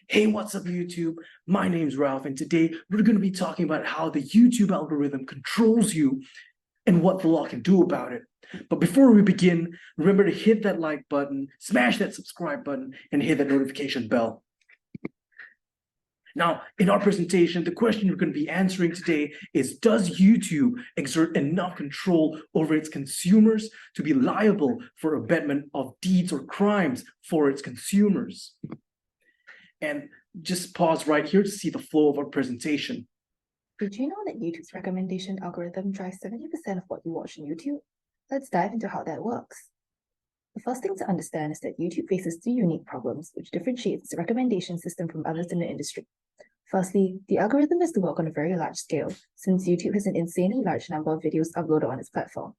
Hey, what's up, YouTube? My name's Ralph, and today we're going to be talking about how the YouTube algorithm controls you and what the law can do about it. But before we begin, remember to hit that like button, smash that subscribe button, and hit that notification bell. Now, in our presentation, the question we're going to be answering today is, does YouTube exert enough control over its consumers to be liable for abetment of deeds or crimes for its consumers? And just pause right here to see the flow of our presentation. Did you know that YouTube's recommendation algorithm drives 70% of what you watch on YouTube? Let's dive into how that works. The first thing to understand is that YouTube faces two unique problems, which differentiates its recommendation system from others in the industry. Firstly, the algorithm has to work on a very large scale, since YouTube has an insanely large number of videos uploaded on its platform.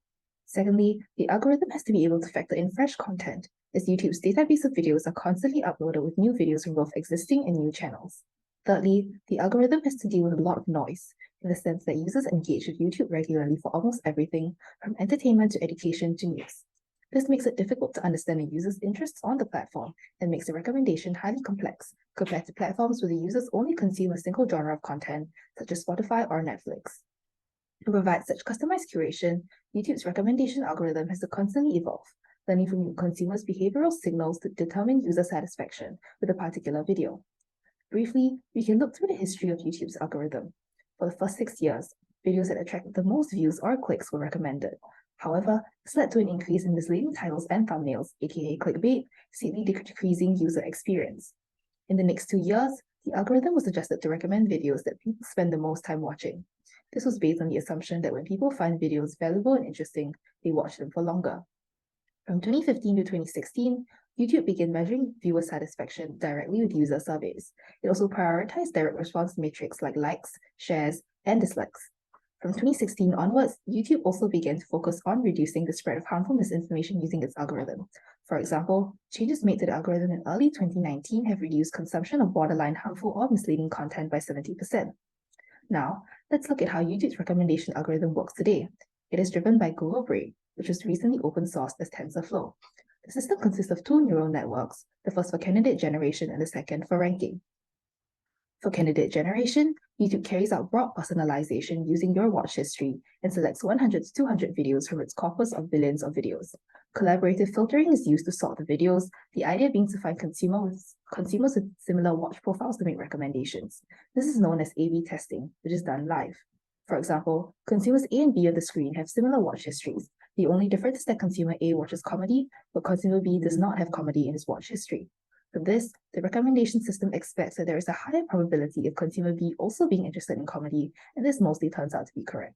Secondly, the algorithm has to be able to factor in fresh content, as YouTube's database of videos are constantly uploaded with new videos from both existing and new channels. Thirdly, the algorithm has to deal with a lot of noise, in the sense that users engage with YouTube regularly for almost everything, from entertainment to education to news. This makes it difficult to understand a user's interests on the platform and makes the recommendation highly complex compared to platforms where the users only consume a single genre of content, such as Spotify or Netflix. To provide such customized curation, YouTube's recommendation algorithm has to constantly evolve, learning from consumers' behavioral signals to determine user satisfaction with a particular video. Briefly, we can look through the history of YouTube's algorithm. For the first 6 years, videos that attracted the most views or clicks were recommended. However, this led to an increase in misleading titles and thumbnails, aka clickbait, steadily decreasing user experience. In the next 2 years, the algorithm was adjusted to recommend videos that people spend the most time watching. This was based on the assumption that when people find videos valuable and interesting, they watch them for longer. From 2015 to 2016, YouTube began measuring viewer satisfaction directly with user surveys. It also prioritized direct response metrics like likes, shares, and dislikes. From 2016 onwards, YouTube also began to focus on reducing the spread of harmful misinformation using its algorithm. For example, changes made to the algorithm in early 2019 have reduced consumption of borderline harmful or misleading content by 70%. Now, let's look at how YouTube's recommendation algorithm works today. It is driven by Google Brain, which was recently open sourced as TensorFlow. The system consists of two neural networks, the first for candidate generation and the second for ranking. For candidate generation, YouTube carries out broad personalization using your watch history and selects 100 to 200 videos from its corpus of billions of videos. Collaborative filtering is used to sort the videos, the idea being to find consumers with similar watch profiles to make recommendations. This is known as A/B testing, which is done live. For example, consumers A and B on the screen have similar watch histories. The only difference is that consumer A watches comedy, but consumer B does not have comedy in his watch history. From this, the recommendation system expects that there is a higher probability of consumer B also being interested in comedy, and this mostly turns out to be correct.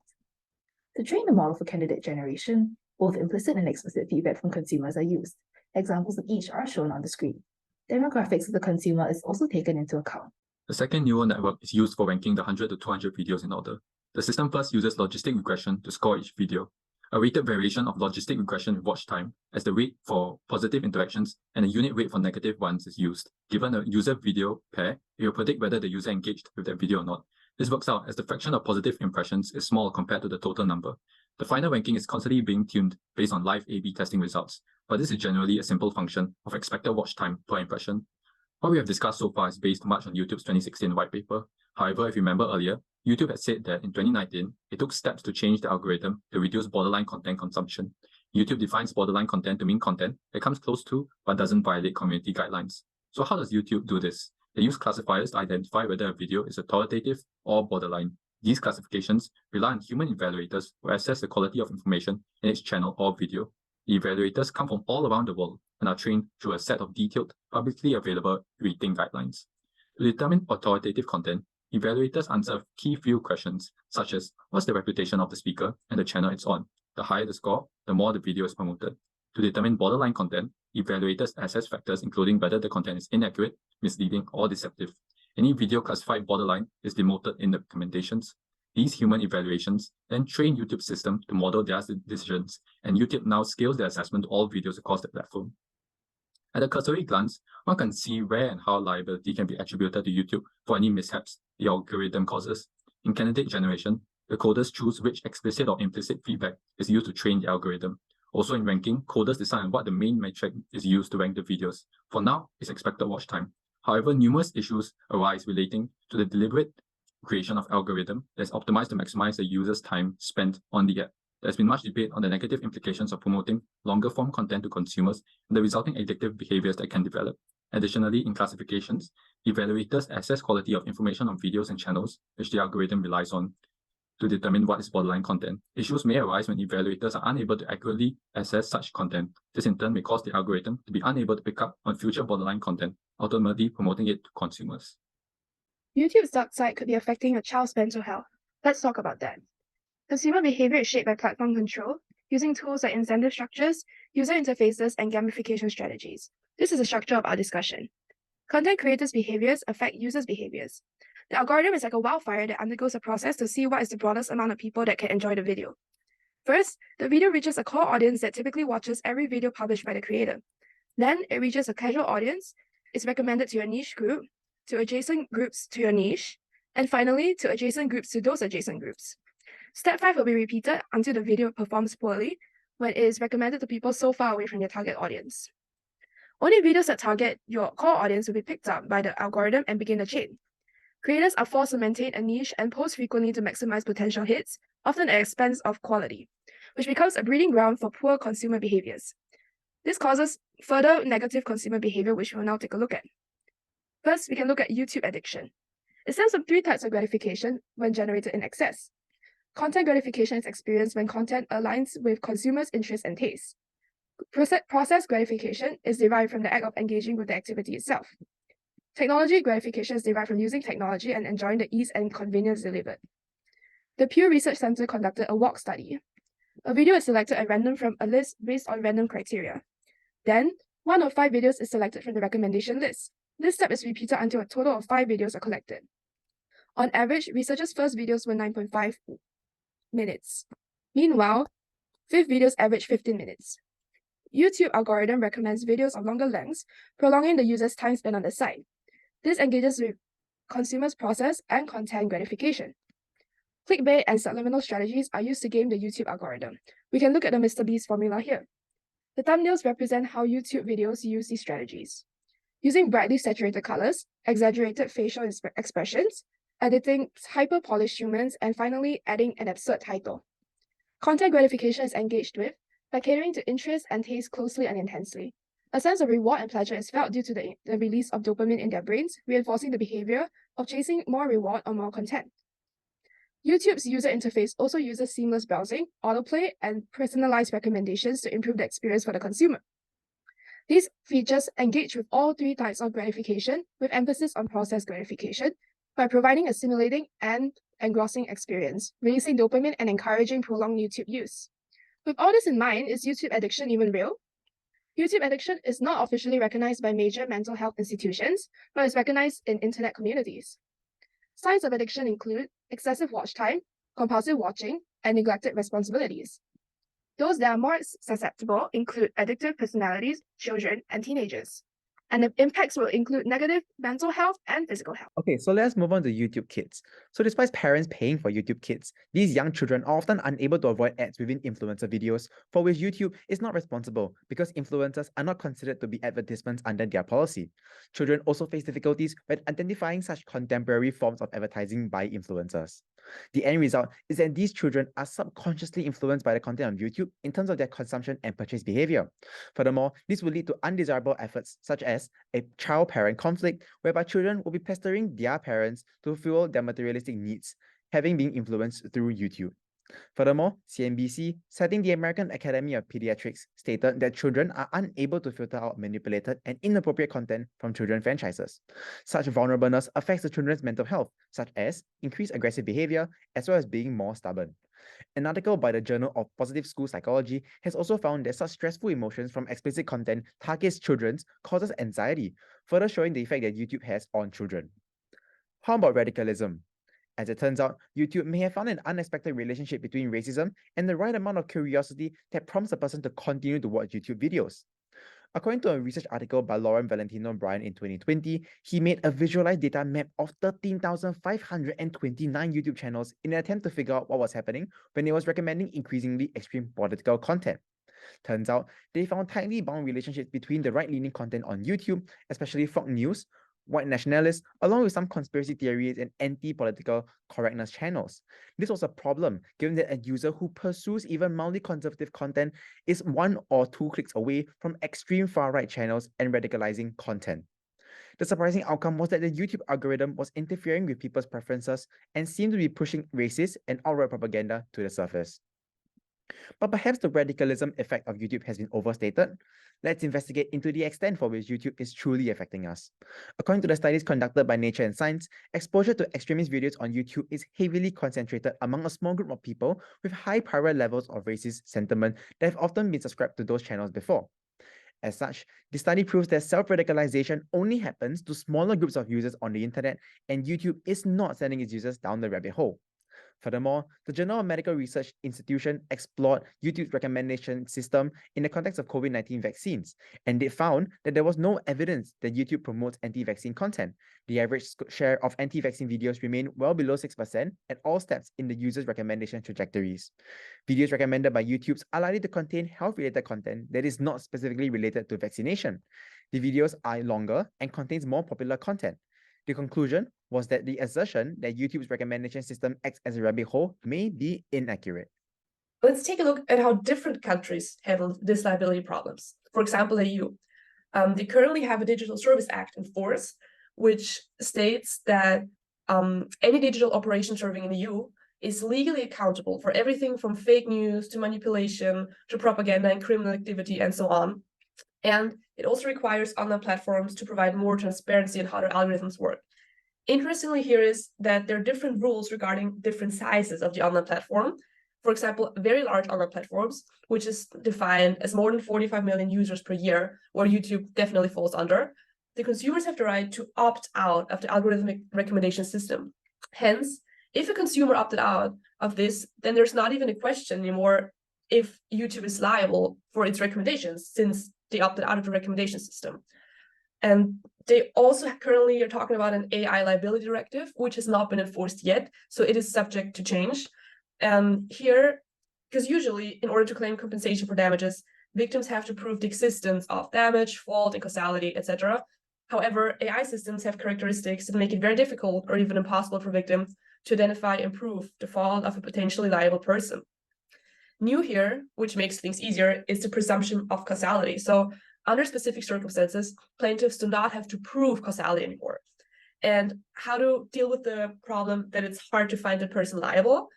To train the model for candidate generation, both implicit and explicit feedback from consumers are used. Examples of each are shown on the screen. Demographics of the consumer is also taken into account. The second neural network is used for ranking the 100 to 200 videos in order. The system first uses logistic regression to score each video. A weighted variation of logistic regression with watch time as the weight for positive interactions and a unit weight for negative ones is used. Given a user-video pair, it will predict whether the user engaged with that video or not. This works out as the fraction of positive impressions is small compared to the total number. The final ranking is constantly being tuned based on live A/B testing results, but this is generally a simple function of expected watch time per impression. What we have discussed so far is based much on YouTube's 2016 white paper. However, if you remember earlier, YouTube had said that in 2019, it took steps to change the algorithm to reduce borderline content consumption. YouTube defines borderline content to mean content that comes close to but doesn't violate community guidelines. So how does YouTube do this? They use classifiers to identify whether a video is authoritative or borderline. These classifications rely on human evaluators who assess the quality of information in its channel or video. The evaluators come from all around the world and are trained through a set of detailed, publicly available rating guidelines. To determine authoritative content, evaluators answer a key few questions, such as what's the reputation of the speaker and the channel it's on. The higher the score, the more the video is promoted. To determine borderline content, evaluators assess factors including whether the content is inaccurate, misleading, or deceptive. Any video classified borderline is demoted in the recommendations. These human evaluations then train YouTube's system to model their decisions, and YouTube now scales their assessment to all videos across the platform. At a cursory glance, one can see where and how liability can be attributed to YouTube for any mishaps the algorithm causes. In candidate generation, the coders choose which explicit or implicit feedback is used to train the algorithm. Also in ranking, coders decide on what the main metric is used to rank the videos. For now, it's expected watch time. However, numerous issues arise relating to the deliberate creation of algorithm that's optimized to maximize the user's time spent on the app. There's been much debate on the negative implications of promoting longer form content to consumers and the resulting addictive behaviors that can develop. Additionally, in classifications, evaluators assess quality of information on videos and channels, which the algorithm relies on to determine what is borderline content. Issues may arise when evaluators are unable to accurately assess such content. This in turn may cause the algorithm to be unable to pick up on future borderline content, ultimately promoting it to consumers. YouTube's dark side could be affecting a child's mental health. Let's talk about that. Consumer behavior is shaped by platform control, using tools like incentive structures, user interfaces, and gamification strategies. This is the structure of our discussion. Content creators' behaviors affect users' behaviors. The algorithm is like a wildfire that undergoes a process to see what is the broadest amount of people that can enjoy the video. First, the video reaches a core audience that typically watches every video published by the creator. Then, it reaches a casual audience, is recommended to your niche group, to adjacent groups to your niche, and finally, to adjacent groups to those adjacent groups. Step 5 will be repeated until the video performs poorly, when it is recommended to people so far away from your target audience. Only videos that target your core audience will be picked up by the algorithm and begin the chain. Creators are forced to maintain a niche and post frequently to maximize potential hits, often at the expense of quality, which becomes a breeding ground for poor consumer behaviors. This causes further negative consumer behavior, which we'll now take a look at. First, we can look at YouTube addiction. It stems from 3 types of gratification when generated in excess. Content gratification is experienced when content aligns with consumers' interests and tastes. Process gratification is derived from the act of engaging with the activity itself. Technology gratification is derived from using technology and enjoying the ease and convenience delivered. The Pew Research Center conducted a walk study. A video is selected at random from a list based on random criteria. Then, 1 of 5 videos is selected from the recommendation list. This step is repeated until a total of 5 videos are collected. On average, researchers' first videos were 9.5 minutes. Meanwhile, 5th videos average 15 minutes. YouTube algorithm recommends videos of longer lengths, prolonging the user's time spent on the site. This engages with consumers' process and content gratification. Clickbait and subliminal strategies are used to game the YouTube algorithm. We can look at the MrBeast formula here. The thumbnails represent how YouTube videos use these strategies. Using brightly saturated colors, exaggerated facial expressions, editing hyper-polished humans, and finally adding an absurd title. Content gratification is engaged with by catering to interests and taste closely and intensely. A sense of reward and pleasure is felt due to the release of dopamine in their brains, reinforcing the behavior of chasing more reward or more content. YouTube's user interface also uses seamless browsing, autoplay, and personalized recommendations to improve the experience for the consumer. These features engage with all 3 types of gratification, with emphasis on process gratification, by providing a stimulating and engrossing experience, releasing dopamine and encouraging prolonged YouTube use. With all this in mind, is YouTube addiction even real? YouTube addiction is not officially recognized by major mental health institutions, but is recognized in internet communities. Signs of addiction include excessive watch time, compulsive watching, and neglected responsibilities. Those that are more susceptible include addictive personalities, children, and teenagers. And the impacts will include negative mental health and physical health. Okay, so let's move on to YouTube Kids. So despite parents paying for YouTube Kids, these young children are often unable to avoid ads within influencer videos, for which YouTube is not responsible because influencers are not considered to be advertisements under their policy. Children also face difficulties when identifying such contemporary forms of advertising by influencers. The end result is that these children are subconsciously influenced by the content on YouTube in terms of their consumption and purchase behavior. Furthermore, this will lead to undesirable efforts such as a child-parent conflict, whereby children will be pestering their parents to fuel their materialistic needs, having been influenced through YouTube. Furthermore, CNBC, citing the American Academy of Pediatrics, stated that children are unable to filter out manipulated and inappropriate content from children franchises. Such vulnerableness affects the children's mental health, such as increased aggressive behavior, as well as being more stubborn. An article by the Journal of Positive School Psychology has also found that such stressful emotions from explicit content targets children causes anxiety, further showing the effect that YouTube has on children. How about radicalism? As it turns out, YouTube may have found an unexpected relationship between racism and the right amount of curiosity that prompts a person to continue to watch YouTube videos. According to a research article by Lauren Valentino Bryan in 2020, he made a visualized data map of 13,529 YouTube channels in an attempt to figure out what was happening when it was recommending increasingly extreme political content. Turns out, they found tightly bound relationships between the right-leaning content on YouTube, especially Frog News, white nationalists, along with some conspiracy theories and anti-political correctness channels. This was a problem, given that a user who pursues even mildly conservative content is 1 or 2 clicks away from extreme far-right channels and radicalizing content. The surprising outcome was that the YouTube algorithm was interfering with people's preferences and seemed to be pushing racist and outright propaganda to the surface. But perhaps the radicalism effect of YouTube has been overstated. Let's investigate into the extent for which YouTube is truly affecting us. According to the studies conducted by Nature and Science, exposure to extremist videos on YouTube is heavily concentrated among a small group of people with high prior levels of racist sentiment that have often been subscribed to those channels before. As such, the study proves that self-radicalization only happens to smaller groups of users on the internet, and YouTube is not sending its users down the rabbit hole. Furthermore, the Journal of Medical Research Institution explored YouTube's recommendation system in the context of COVID-19 vaccines, and they found that there was no evidence that YouTube promotes anti-vaccine content. The average share of anti-vaccine videos remained well below 6% at all steps in the user's recommendation trajectories. Videos recommended by YouTube are likely to contain health-related content that is not specifically related to vaccination. The videos are longer and contains more popular content. The conclusion was that the assertion that YouTube's recommendation system acts as a rabbit hole may be inaccurate. Let's take a look at how different countries handle these liability problems. For example, the EU. They currently have a Digital Service Act in force, which states that any digital operation serving in the EU is legally accountable for everything from fake news to manipulation to propaganda and criminal activity and so on. And it also requires online platforms to provide more transparency in how their algorithms work. Interestingly here is that there are different rules regarding different sizes of the online platform. For example, very large online platforms, which is defined as more than 45 million users per year, where YouTube definitely falls under, the consumers have the right to opt out of the algorithmic recommendation system. Hence, if a consumer opted out of this, then there's not even a question anymore if YouTube is liable for its recommendations, since they opted out of the recommendation system. And they also currently are talking about an AI liability directive, which has not been enforced yet, so it is subject to change. Here, because usually in order to claim compensation for damages, victims have to prove the existence of damage, fault, and causality, etc. However, AI systems have characteristics that make it very difficult or even impossible for victims to identify and prove the fault of a potentially liable person. New here, which makes things easier, is the presumption of causality. So under specific circumstances, plaintiffs do not have to prove causality anymore. And how to deal with the problem that it's hard to find a person liable?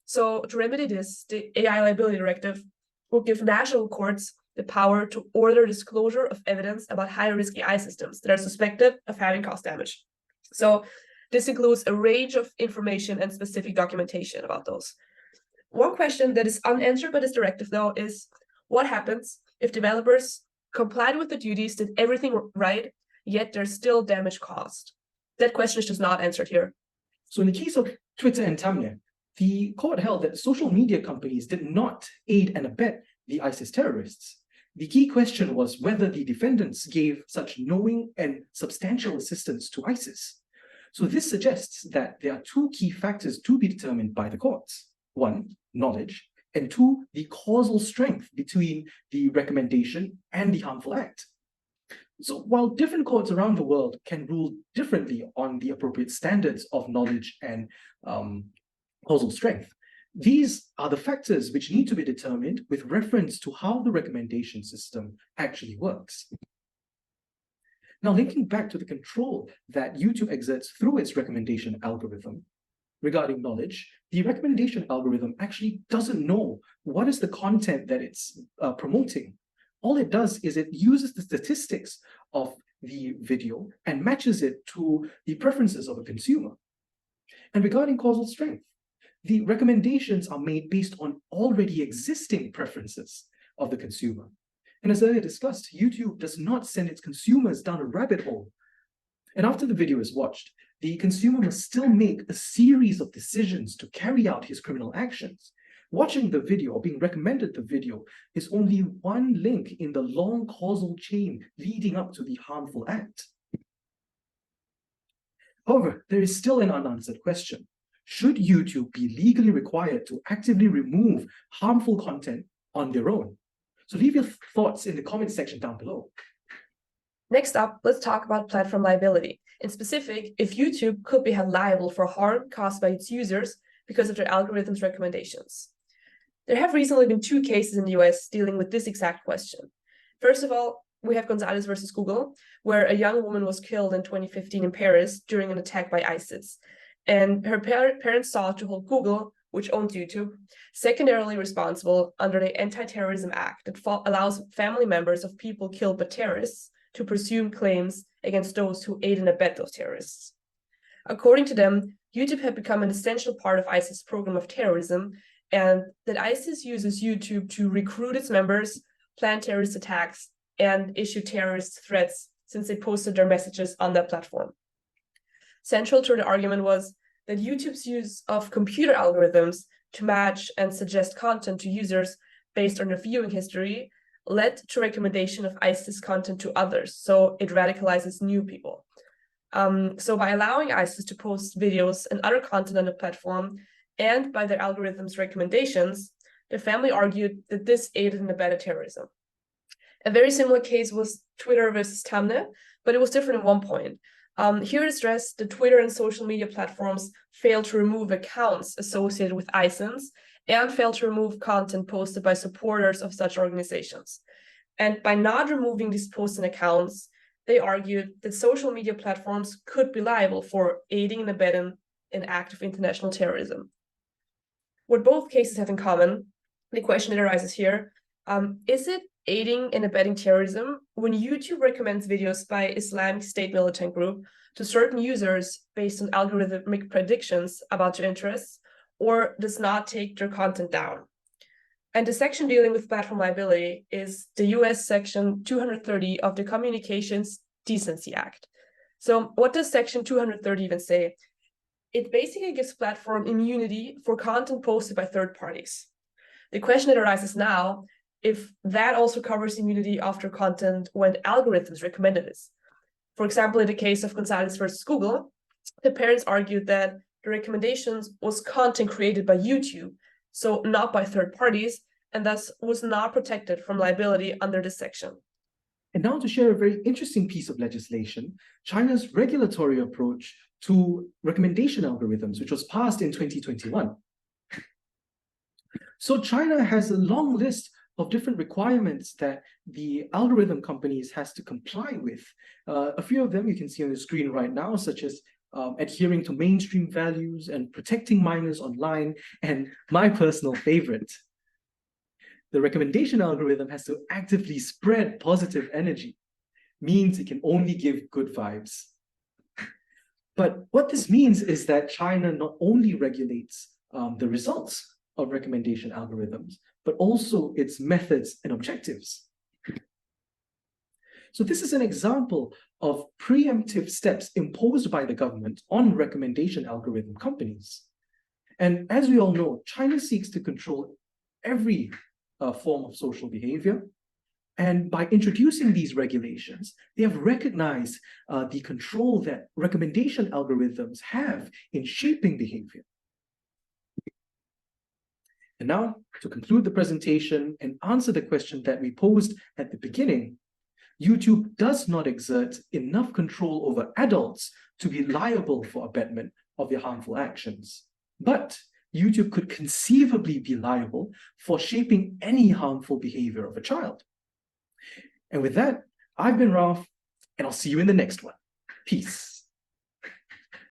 So to remedy this, the AI liability directive will give national courts the power to order disclosure of evidence about high-risk AI systems that are suspected of having caused damage. So this includes a range of information and specific documentation about those. One question that is unanswered by this directive, though, is what happens if developers complied with the duties, did everything right, yet there's still damage caused? That question is just not answered here. So in the case of Twitter and Tumblr, the court held that social media companies did not aid and abet the ISIS terrorists. The key question was whether the defendants gave such knowing and substantial assistance to ISIS. So this suggests that there are 2 key factors to be determined by the courts. 1, knowledge, and 2, the causal strength between the recommendation and the harmful act. So while different courts around the world can rule differently on the appropriate standards of knowledge and causal strength, these are the factors which need to be determined with reference to how the recommendation system actually works. Now, linking back to the control that YouTube exerts through its recommendation algorithm, regarding knowledge, the recommendation algorithm actually doesn't know what is the content that it's promoting. All it does is it uses the statistics of the video and matches it to the preferences of a consumer. And regarding causal strength, the recommendations are made based on already existing preferences of the consumer. And as earlier discussed, YouTube does not send its consumers down a rabbit hole. And after the video is watched, the consumer must still make a series of decisions to carry out his criminal actions. Watching the video or being recommended the video is only one link in the long causal chain leading up to the harmful act. However, there is still an unanswered question. Should YouTube be legally required to actively remove harmful content on their own? So leave your thoughts in the comment section down below. Next up, let's talk about platform liability. In specific, if YouTube could be held liable for harm caused by its users because of their algorithms' recommendations. There have recently been 2 cases in the US dealing with this exact question. First of all, we have Gonzalez versus Google, where a young woman was killed in 2015 in Paris during an attack by ISIS. And her parents sought to hold Google, which owns YouTube, secondarily responsible under the Anti-Terrorism Act that allows family members of people killed by terrorists to pursue claims against those who aid and abet those terrorists. According to them, YouTube had become an essential part of ISIS' program of terrorism, and that ISIS uses YouTube to recruit its members, plan terrorist attacks, and issue terrorist threats since they posted their messages on that platform. Central to the argument was that YouTube's use of computer algorithms to match and suggest content to users based on their viewing history led to recommendation of ISIS content to others, so it radicalizes new people. So by allowing ISIS to post videos and other content on the platform, and by their algorithms' recommendations, the family argued that this aided and abetted terrorism. A very similar case was Twitter versus Tamne, but it was different at one point. Here it stressed that Twitter and social media platforms failed to remove accounts associated with ISIS and failed to remove content posted by supporters of such organizations. And by not removing these posts and accounts, they argued that social media platforms could be liable for aiding and abetting an act of international terrorism. What both cases have in common, the question that arises here, is it aiding and abetting terrorism when YouTube recommends videos by Islamic State militant group to certain users based on algorithmic predictions about their interests, or does not take their content down? And the section dealing with platform liability is the US Section 230 of the Communications Decency Act. So what does Section 230 even say? It basically gives platform immunity for content posted by third parties. The question that arises now, if that also covers immunity after content when algorithms recommended it. For example, in the case of Gonzalez versus Google, the parents argued that the recommendations was content created by YouTube, so not by third parties, and thus was not protected from liability under this section. And now to share a very interesting piece of legislation, China's regulatory approach to recommendation algorithms, which was passed in 2021. So China has a long list of different requirements that the algorithm companies has to comply with. A few of them you can see on the screen right now, such as adhering to mainstream values and protecting minors online, and my personal favorite. The recommendation algorithm has to actively spread positive energy, means it can only give good vibes. But what this means is that China not only regulates the results of recommendation algorithms, but also its methods and objectives. So this is an example of preemptive steps imposed by the government on recommendation algorithm companies. And as we all know, China seeks to control every form of social behavior. And by introducing these regulations, they have recognized the control that recommendation algorithms have in shaping behavior. And now, to conclude the presentation and answer the question that we posed at the beginning, YouTube does not exert enough control over adults to be liable for abetment of their harmful actions. But YouTube could conceivably be liable for shaping any harmful behavior of a child. And with that, I've been Ralph, and I'll see you in the next one. Peace.